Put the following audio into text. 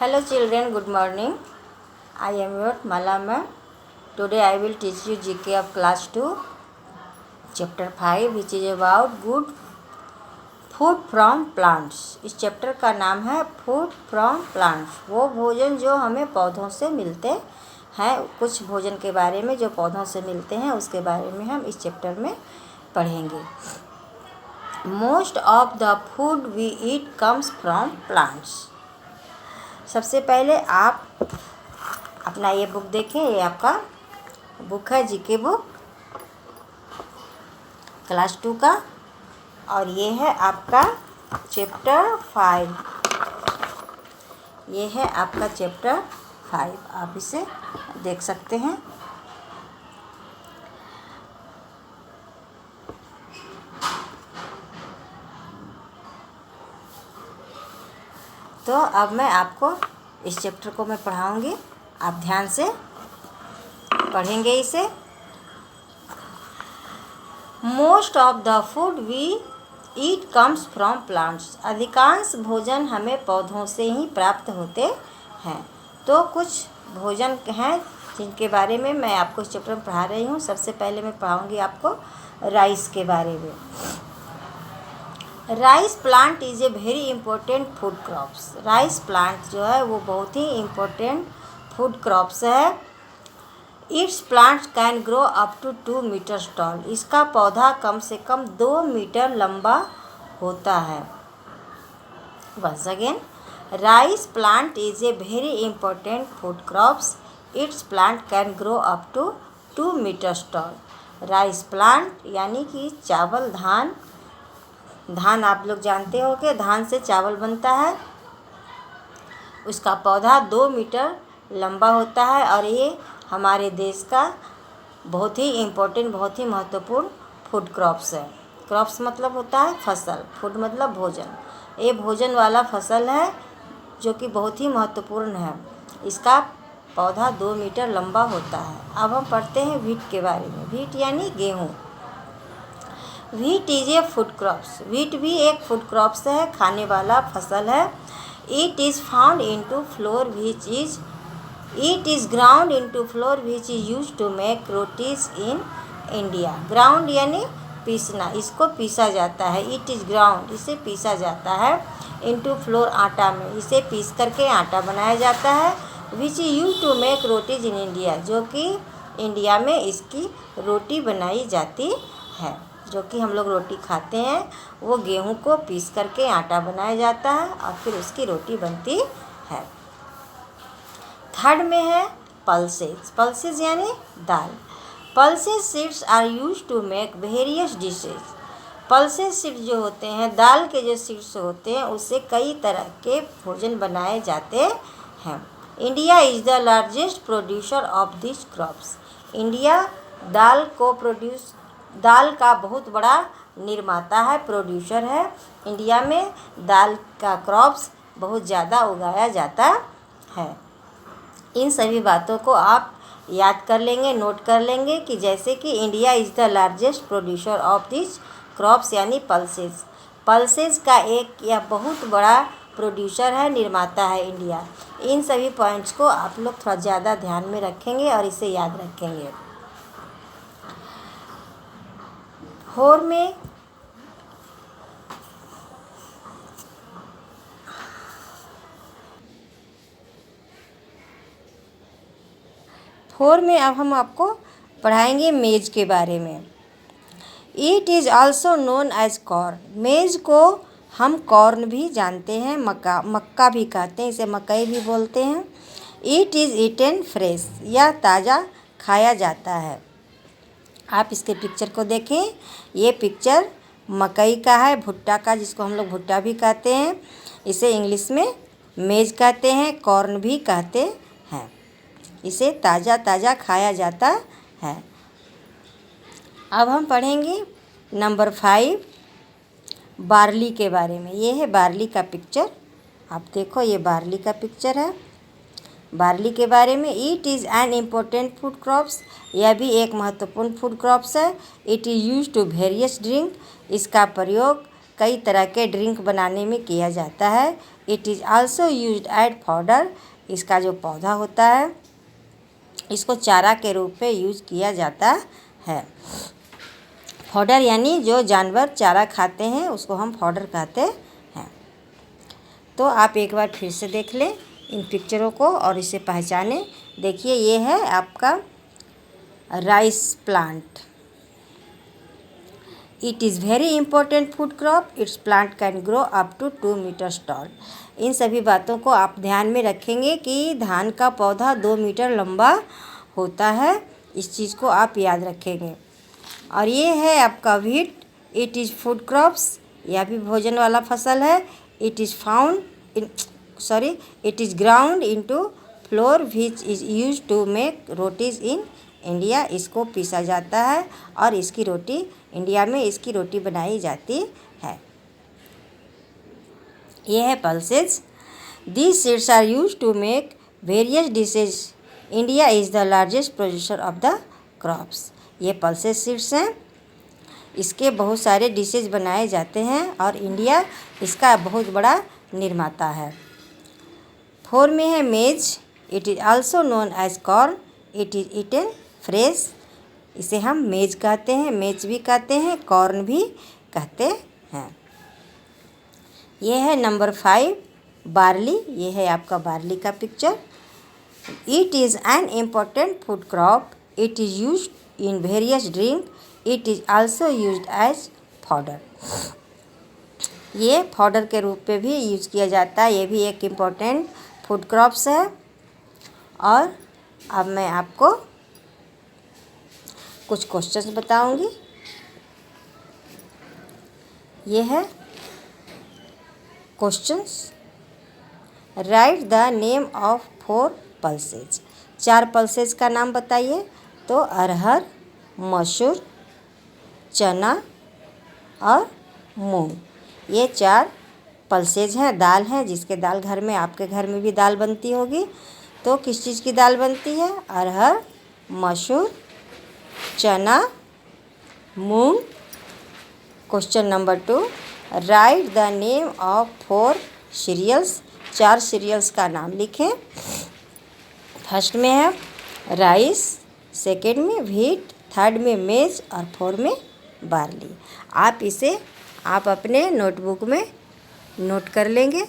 Hello children, good morning. I am your Mala ma'am. Today I will teach you GK of class 2, chapter 5, which is about good food from plants. इस chapter का नाम है food from plants. वो भोजन जो हमें पौधों से मिलते हैं, कुछ भोजन के बारे में जो पौधों से मिलते हैं उसके बारे में हम इस चैप्टर में पढ़ेंगे। Most of the food we eat comes from plants. सबसे पहले आप अपना ये बुक देखें। ये आपका बुक है जीके बुक क्लास 2 का, और ये है आपका चैप्टर 5। ये है आपका चैप्टर 5, आप इसे देख सकते हैं। तो अब मैं आपको इस चैप्टर को मैं पढ़ाऊँगी, आप ध्यान से पढ़ेंगे इसे। Most of the food we eat comes from plants. अधिकांश भोजन हमें पौधों से ही प्राप्त होते हैं। तो कुछ भोजन हैं जिनके बारे में मैं आपको इस चैप्टर में पढ़ा रही हूँ। सबसे पहले मैं पढ़ाऊँगी आपको राइस के बारे में। Rice plant is a very important food crops. Rice plant जो है वो बहुत ही इम्पोर्टेंट फूड क्रॉप्स है। Its plant can grow up to 2 metre tall. इसका पौधा कम से कम 2 मीटर लंबा होता है। Once again, rice plant is a very important food crops. Its plant can grow up to 2 metre tall. Rice plant यानी कि चावल, धान आप लोग जानते हो कि धान से चावल बनता है। उसका पौधा 2 मीटर लंबा होता है और ये हमारे देश का बहुत ही इम्पोर्टेंट, बहुत ही महत्वपूर्ण फूड क्रॉप्स है। क्रॉप्स मतलब होता है फसल, फूड मतलब भोजन। ये भोजन वाला फसल है जो कि बहुत ही महत्वपूर्ण है। इसका पौधा 2 मीटर लंबा होता है। अब हम पढ़ते हैं व्हीट के बारे में। व्हीट यानी गेहूँ। Wheat is a food crops. Wheat भी एक फूड क्रॉप्स है, खाने वाला फसल है। It is found into flour which is it is ground into flour which is use to make rotis in India. Ground यानी पीसना, इसको पीसा जाता है। इट इज़ ग्राउंड, इसे पीसा जाता है। इनटू फ्लोर, आटा में, इसे पीस करके आटा बनाया जाता है। Which is use to make rotis in India, जो कि इंडिया में इसकी रोटी बनाई जाती है। जो कि हम लोग रोटी खाते हैं वो गेहूं को पीस करके आटा बनाया जाता है और फिर उसकी रोटी बनती है। थर्ड में है पल्सेस। पल्सेस यानी दाल। Pulses seeds are use to make various dishes. Pulses seeds जो होते हैं, दाल के जो सीड्स होते हैं, उससे कई तरह के भोजन बनाए जाते हैं। India is the largest producer of this crops. India दाल का बहुत बड़ा निर्माता है, प्रोड्यूसर है। इंडिया में दाल का क्रॉप्स बहुत ज़्यादा उगाया जाता है। इन सभी बातों को आप याद कर लेंगे, नोट कर लेंगे कि जैसे कि India is the largest producer of this crops यानी पल्सेस। पल्सेस का एक या बहुत बड़ा प्रोड्यूसर है, निर्माता है इंडिया। इन सभी पॉइंट्स को आप लोग थोड़ा ज़्यादा ध्यान में रखेंगे और इसे याद रखेंगे। फोर में अब हम आपको पढ़ाएंगे मेज के बारे में। It is also known as corn. Maize को हम कॉर्न भी जानते हैं, मक्का भी कहते हैं, इसे मकई भी बोलते हैं। इट इज़ ईटेन फ्रेश, यह ताज़ा खाया जाता है। आप इसके पिक्चर को देखें। ये पिक्चर मकई का है, भुट्टा का, जिसको हम लोग भुट्टा भी कहते हैं। इसे इंग्लिश में मेज कहते हैं, कॉर्न भी कहते हैं। इसे ताज़ा ताज़ा खाया जाता है। अब हम पढ़ेंगे नंबर 5, बार्ली के बारे में। ये है बार्ली का पिक्चर। आप देखो, ये बार्ली का पिक्चर है। बार्ली के बारे में, it is an important food crops. यह भी एक महत्वपूर्ण फूड क्रॉप्स है। It is use to various drink. इसका प्रयोग कई तरह के ड्रिंक बनाने में किया जाता है। It is also used as fodder. इसका जो पौधा होता है इसको चारा के रूप में यूज किया जाता है। फॉडर यानी जो जानवर चारा खाते हैं उसको हम फॉडर कहते हैं। तो आप एक बार फिर से देख लें इन पिक्चरों को और इसे पहचानें। देखिए ये है आपका rice plant. It is very important food crop. Its plant can grow up to 2 metres tall. इन सभी बातों को आप ध्यान में रखेंगे कि धान का पौधा 2 मीटर लंबा होता है। इस चीज़ को आप याद रखेंगे। और ये है आपका wheat. It is food crops. यह भी भोजन वाला फसल है। It is it is ground into flour which is used to make rotis in India. इसको पीसा जाता है और इसकी रोटी इंडिया में इसकी रोटी बनाई जाती है। ये है pulses. These seeds are use to make various dishes. India is the largest producer of the crops. ये पल्सेस सीड्स हैं। इसके बहुत सारे डिशेज बनाए जाते हैं और इंडिया इसका बहुत बड़ा निर्माता है। 4 में है maize. It is also known as corn. It is eaten fresh. इसे हम मेज कहते हैं, मेज भी कहते हैं, कॉर्न भी कहते हैं। यह है नंबर 5 बार्ली। ये है आपका बार्ली का picture. It is an important food crop. It is used in various drink. It is also used as fodder. ये फॉडर के रूप में भी यूज़ किया जाता है। ये भी एक इम्पॉर्टेंट फूड क्रॉप्स है। और अब मैं आपको कुछ क्वेश्चंस बताऊंगी। ये है questions. Right the name of 4 pulses. 4 pulses का नाम बताइए। तो अरहर, मसूर, चना और मूंग। ये 4 पल्सेज हैं, दाल हैं, जिसके दाल घर में आपके घर में भी दाल बनती होगी। तो किस चीज़ की दाल बनती है? अरहर, मसूर, चना, मूंग। Question number 2, right the name of 4 cereals. 4 cereals का नाम लिखें। फर्स्ट में है राइस, सेकेंड में व्हीट, थर्ड में मेज और 4 में बार्ली। आप इसे अपने नोटबुक में नोट कर लेंगे।